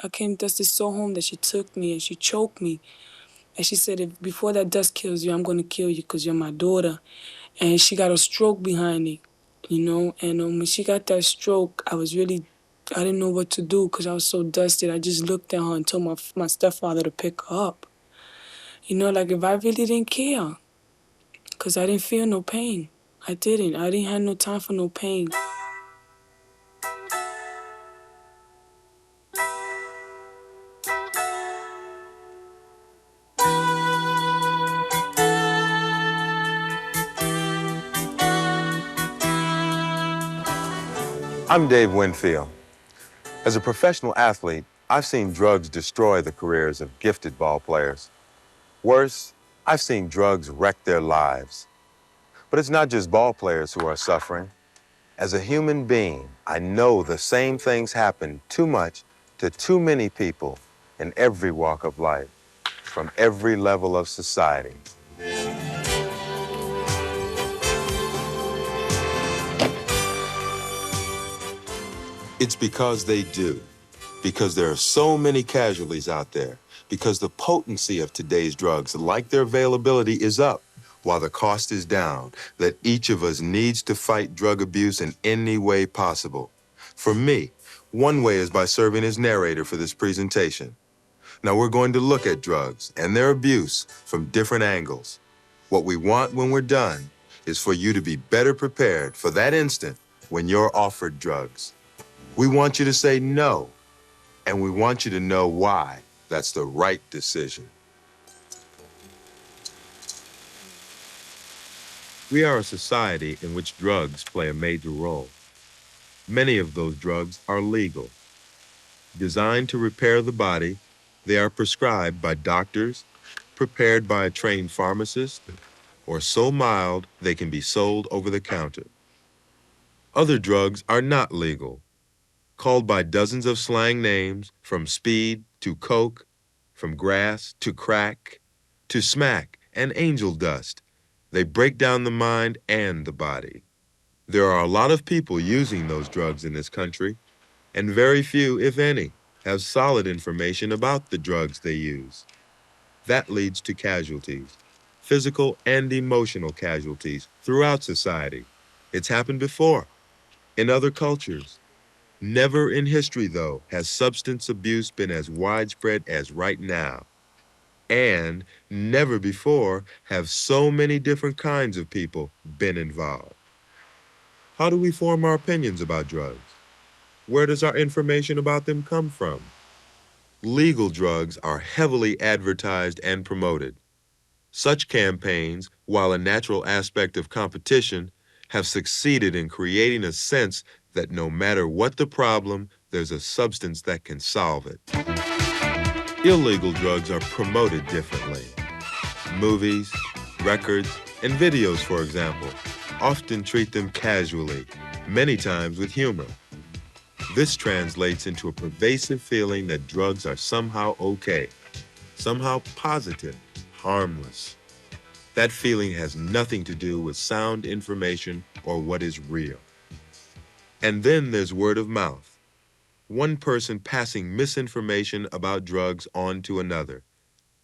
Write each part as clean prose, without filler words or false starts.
I came dusted so home that she took me and she choked me. And she said, if before that dust kills you, I'm going to kill you because you're my daughter. And she got a stroke behind it, you know. And when she got that stroke, I didn't know what to do because I was so dusted. I just looked at her and told my stepfather to pick her up. You know, like if I really didn't care because I didn't feel no pain. I didn't. I didn't have no time for no pain. I'm Dave Winfield. As a professional athlete, I've seen drugs destroy the careers of gifted ball players. Worse, I've seen drugs wreck their lives. But it's not just ball players who are suffering. As a human being, I know the same things happen too much to too many people in every walk of life, from every level of society. It's because they do. Because there are so many casualties out there. Because the potency of today's drugs, like their availability, is up, while the cost is down, that each of us needs to fight drug abuse in any way possible. For me, one way is by serving as narrator for this presentation. Now we're going to look at drugs and their abuse from different angles. What we want when we're done is for you to be better prepared for that instant when you're offered drugs. We want you to say no, and we want you to know why that's the right decision. We are a society in which drugs play a major role. Many of those drugs are legal. Designed to repair the body, they are prescribed by doctors, prepared by a trained pharmacist, or so mild they can be sold over the counter. Other drugs are not legal, called by dozens of slang names, from speed to coke, from grass to crack, to smack and angel dust. They break down the mind and the body. There are a lot of people using those drugs in this country, and very few, if any, have solid information about the drugs they use. That leads to casualties, physical and emotional casualties throughout society. It's happened before, in other cultures. Never in history, though, has substance abuse been as widespread as right now. And never before have so many different kinds of people been involved. How do we form our opinions about drugs? Where does our information about them come from? Legal drugs are heavily advertised and promoted. Such campaigns, while a natural aspect of competition, have succeeded in creating a sense that no matter what the problem, there's a substance that can solve it. Illegal drugs are promoted differently. Movies, records, and videos, for example, often treat them casually, many times with humor. This translates into a pervasive feeling that drugs are somehow okay, somehow positive, harmless. That feeling has nothing to do with sound information or what is real. And then there's word of mouth. One person passing misinformation about drugs on to another.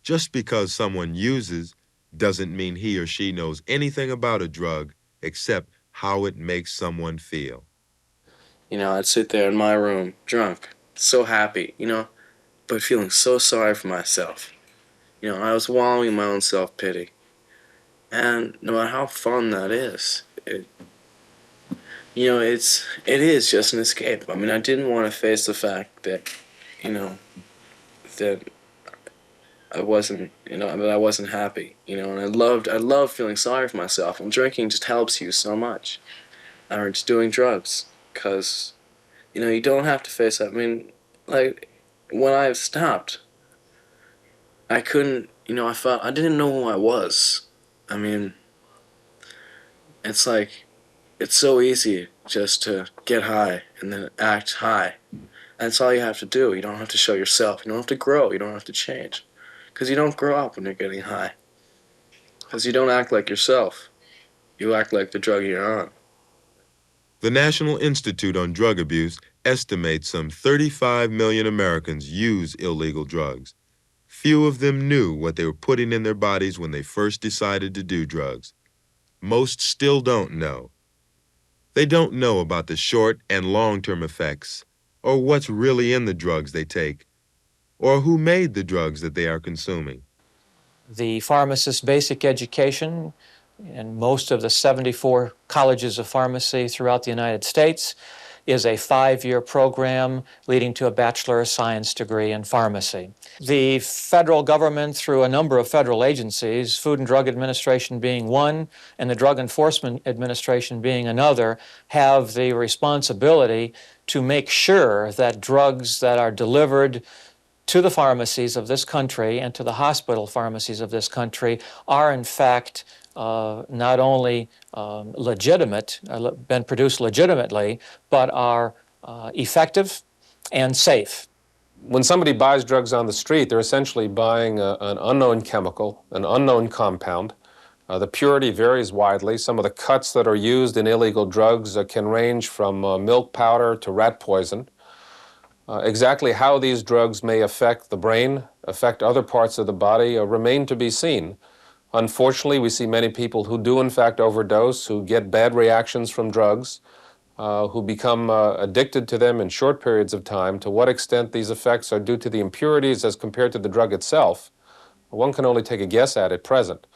Just because someone uses doesn't mean he or she knows anything about a drug except how it makes someone feel. You know, I'd sit there in my room, drunk, so happy, but feeling so sorry for myself. I was wallowing in my own self-pity. And no matter how fun that is, it is just an escape. I mean, I didn't want to face the fact that, that I wasn't happy, and I loved feeling sorry for myself. And drinking just helps you so much. Or just doing drugs, because, you don't have to face that. I mean, like, when I stopped, I couldn't, I didn't know who I was. I mean, it's like, it's so easy just to get high and then act high. That's all you have to do. You don't have to show yourself. You don't have to grow. You don't have to change. Because you don't grow up when you're getting high. Because you don't act like yourself. You act like the drug you're on. The National Institute on Drug Abuse estimate some 35 million Americans use illegal drugs. Few of them knew what they were putting in their bodies when they first decided to do drugs. Most still don't know. They don't know about the short and long-term effects, or what's really in the drugs they take, or who made the drugs that they are consuming. The pharmacist's basic education in most of the 74 colleges of pharmacy throughout the United States is a 5-year program leading to a Bachelor of Science degree in pharmacy. The federal government, through a number of federal agencies, Food and Drug Administration being one and the Drug Enforcement Administration being another, have the responsibility to make sure that drugs that are delivered to the pharmacies of this country and to the hospital pharmacies of this country are in fact not only legitimate, been produced legitimately, but are effective and safe. When somebody buys drugs on the street, they're essentially buying an unknown chemical, an unknown compound. The purity varies widely. Some of the cuts that are used in illegal drugs can range from milk powder to rat poison. Exactly how these drugs may affect the brain, affect other parts of the body, remain to be seen. Unfortunately, we see many people who do in fact overdose, who get bad reactions from drugs, who become addicted to them in short periods of time. To what extent these effects are due to the impurities as compared to the drug itself, one can only take a guess at present.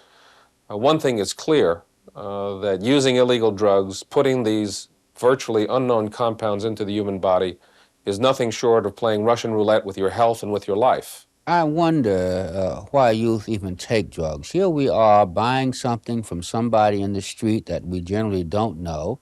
One thing is clear, that using illegal drugs, putting these virtually unknown compounds into the human body, is nothing short of playing Russian roulette with your health and with your life. I wonder why youth even take drugs. Here we are buying something from somebody in the street that we generally don't know,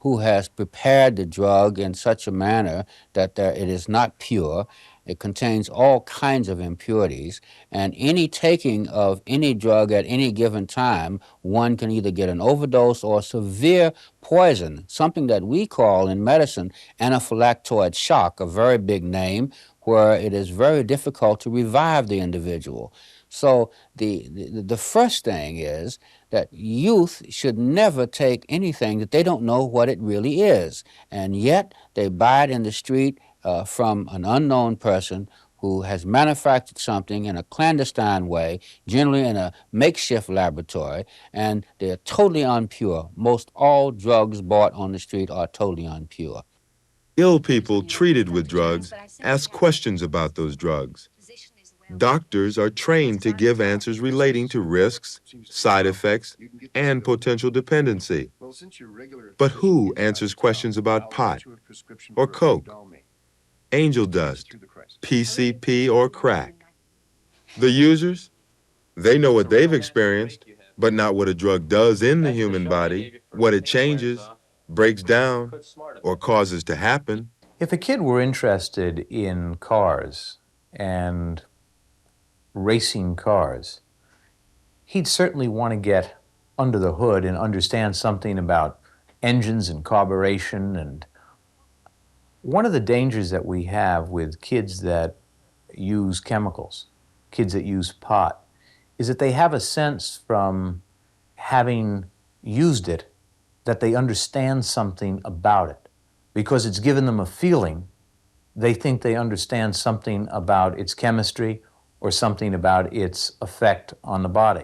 who has prepared the drug in such a manner that it is not pure. It contains all kinds of impurities, and any taking of any drug at any given time, one can either get an overdose or severe poison, something that we call in medicine anaphylactoid shock, a very big name, where it is very difficult to revive the individual. So the first thing is that youth should never take anything that they don't know what it really is, and yet they buy it in the street from an unknown person who has manufactured something in a clandestine way, generally in a makeshift laboratory, and they're totally unpure. Most all drugs bought on the street are totally unpure. Ill people treated with drugs ask questions about those drugs. Doctors are trained to give answers relating to risks, side effects, and potential dependency. But who answers questions about pot or coke, angel dust, PCP, or crack? The users? They know what they've experienced, but not what a drug does in the human body, what it changes, breaks down, or causes to happen. If a kid were interested in cars and racing cars, he'd certainly want to get under the hood and understand something about engines and carburation. And one of the dangers that we have with kids that use chemicals, kids that use pot, is that they have a sense from having used it that they understand something about it. Because it's given them a feeling, they think they understand something about its chemistry or something about its effect on the body.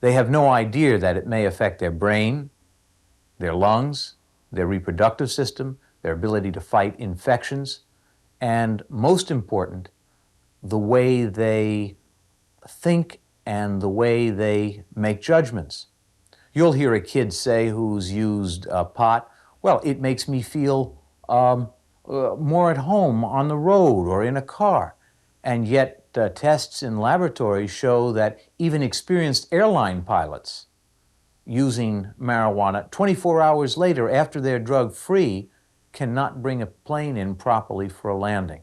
They have no idea that it may affect their brain, their lungs, their reproductive system, their ability to fight infections, and most important, the way they think and the way they make judgments. You'll hear a kid say who's used pot, well, it makes me feel more at home on the road or in a car. And yet tests in laboratories show that even experienced airline pilots using marijuana 24 hours later after they're drug-free cannot bring a plane in properly for a landing.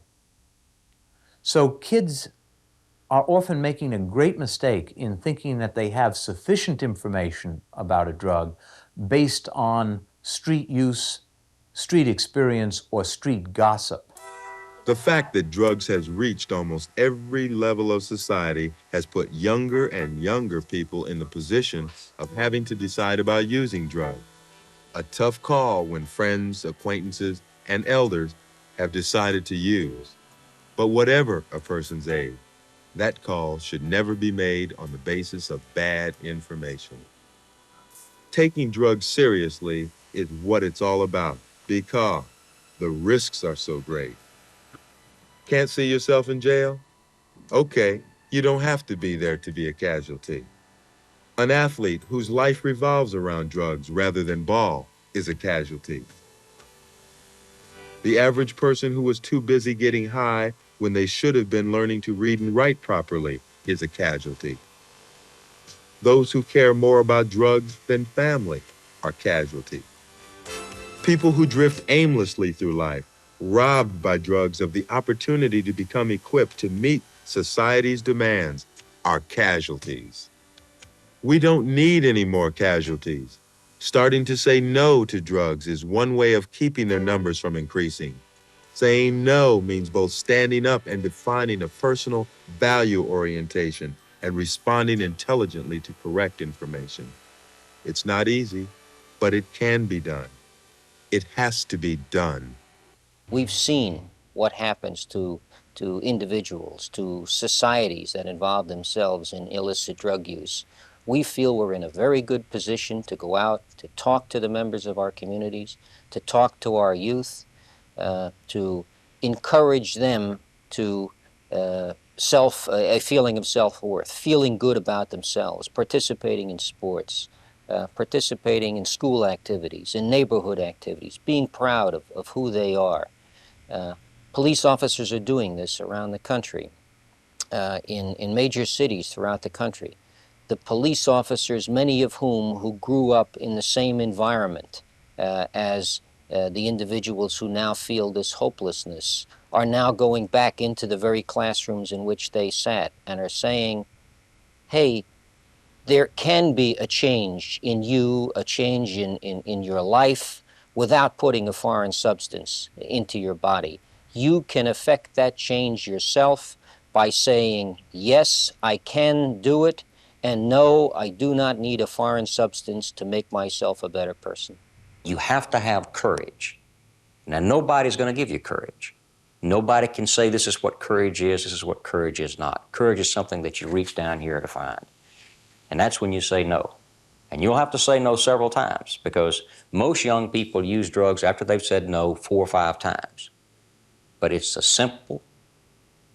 So kids are often making a great mistake in thinking that they have sufficient information about a drug based on street use, street experience, or street gossip. The fact that drugs has reached almost every level of society has put younger and younger people in the position of having to decide about using drugs. A tough call when friends, acquaintances, and elders have decided to use. But whatever a person's age, that call should never be made on the basis of bad information. Taking drugs seriously is what it's all about because the risks are so great. Can't see yourself in jail? Okay, you don't have to be there to be a casualty. An athlete whose life revolves around drugs rather than ball is a casualty. The average person who was too busy getting high when they should have been learning to read and write properly is a casualty. Those who care more about drugs than family are casualties. People who drift aimlessly through life, robbed by drugs of the opportunity to become equipped to meet society's demands, are casualties. We don't need any more casualties. Starting to say no to drugs is one way of keeping their numbers from increasing. Saying no means both standing up and defining a personal value orientation and responding intelligently to correct information. It's not easy, but it can be done. It has to be done. We've seen what happens to individuals, to societies that involve themselves in illicit drug use. We feel we're in a very good position to go out, to talk to the members of our communities, to talk to our youth, to encourage them to a feeling of self-worth, feeling good about themselves, participating in sports, participating in school activities, in neighborhood activities, being proud of who they are. Police officers are doing this around the country, in major cities throughout the country. The police officers, many of whom who grew up in the same environment as the individuals who now feel this hopelessness, are now going back into the very classrooms in which they sat and are saying, hey, there can be a change in you, a change in your life without putting a foreign substance into your body. You can affect that change yourself by saying, yes, I can do it, and no, I do not need a foreign substance to make myself a better person. You have to have courage. Now, nobody's going to give you courage. Nobody can say this is what courage is, this is what courage is not. Courage is something that you reach down here to find. And that's when you say no. And you'll have to say no several times because most young people use drugs after they've said no 4 or 5 times. But it's a simple,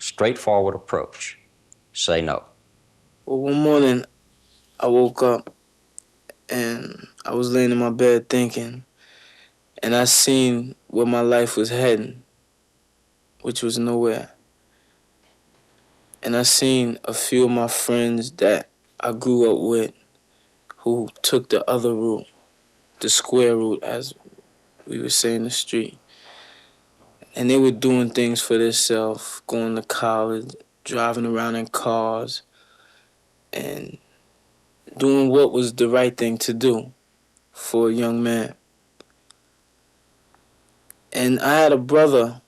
straightforward approach. Say no. Well, one morning I woke up and I was laying in my bed thinking, and I seen where my life was heading, which was nowhere. And I seen a few of my friends that I grew up with who took the other route, the square route, as we would say in the street. And they were doing things for themselves, going to college, driving around in cars, and doing what was the right thing to do for a young man. And I had a brother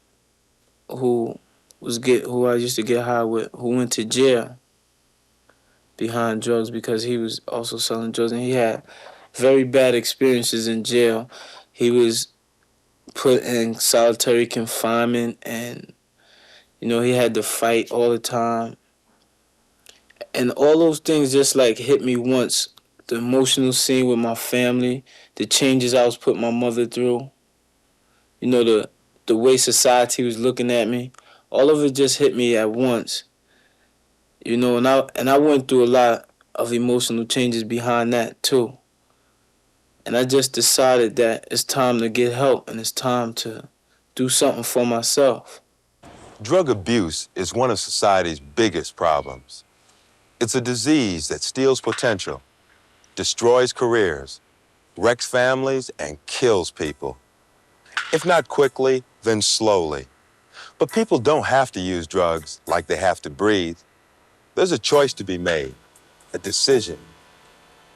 who I used to get high with, who went to jail behind drugs because he was also selling drugs, and he had very bad experiences in jail. He was put in solitary confinement, and he had to fight all the time. And all those things just like hit me once. The emotional scene with my family, the changes I was putting my mother through, the way society was looking at me, all of it just hit me at once. And I went through a lot of emotional changes behind that too. And I just decided that it's time to get help and it's time to do something for myself. Drug abuse is one of society's biggest problems. It's a disease that steals potential, destroys careers, wrecks families, and kills people. If not quickly, then slowly. But people don't have to use drugs like they have to breathe. There's a choice to be made, a decision.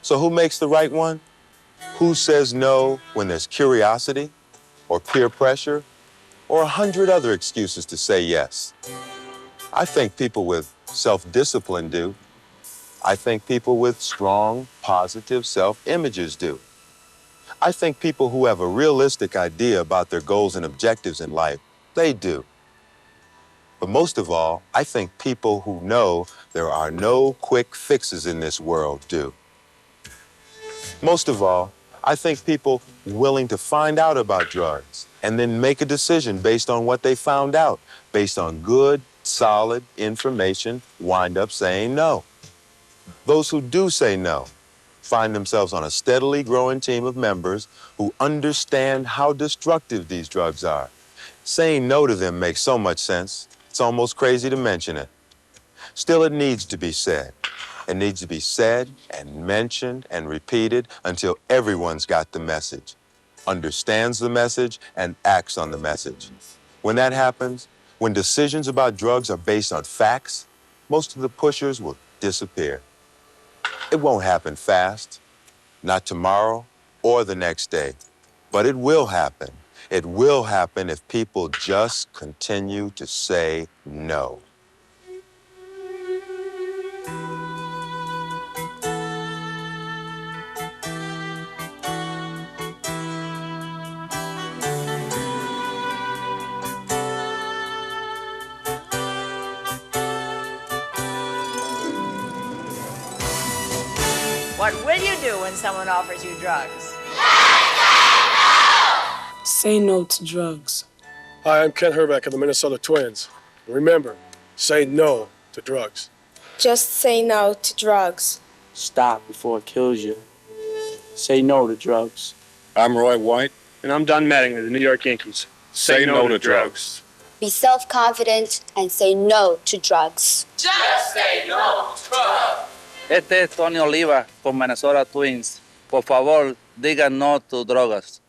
So who makes the right one? Who says no when there's curiosity or peer pressure or 100 other excuses to say yes? I think people with self-discipline do. I think people with strong, positive self-images do. I think people who have a realistic idea about their goals and objectives in life, they do. But most of all, I think people who know there are no quick fixes in this world do. Most of all, I think people willing to find out about drugs and then make a decision based on what they found out, based on good, solid information, wind up saying no. Those who do say no find themselves on a steadily growing team of members who understand how destructive these drugs are. Saying no to them makes so much sense, it's almost crazy to mention it. Still, it needs to be said. It needs to be said and mentioned and repeated until everyone's got the message, understands the message, and acts on the message. When that happens, when decisions about drugs are based on facts, most of the pushers will disappear. It won't happen fast, not tomorrow or the next day, but it will happen. It will happen if people just continue to say no. What will you do when someone offers you drugs? Say no to drugs. Hi, I'm Ken Herbeck of the Minnesota Twins. Remember, say no to drugs. Just say no to drugs. Stop before it kills you. Say no to drugs. I'm Roy White. And I'm Don Mattingly of the New York Yankees. Say no to drugs. Be self-confident and say no to drugs. Just say no to drugs. Este es Tony Oliva con Minnesota Twins. Por favor, digan no to drogas.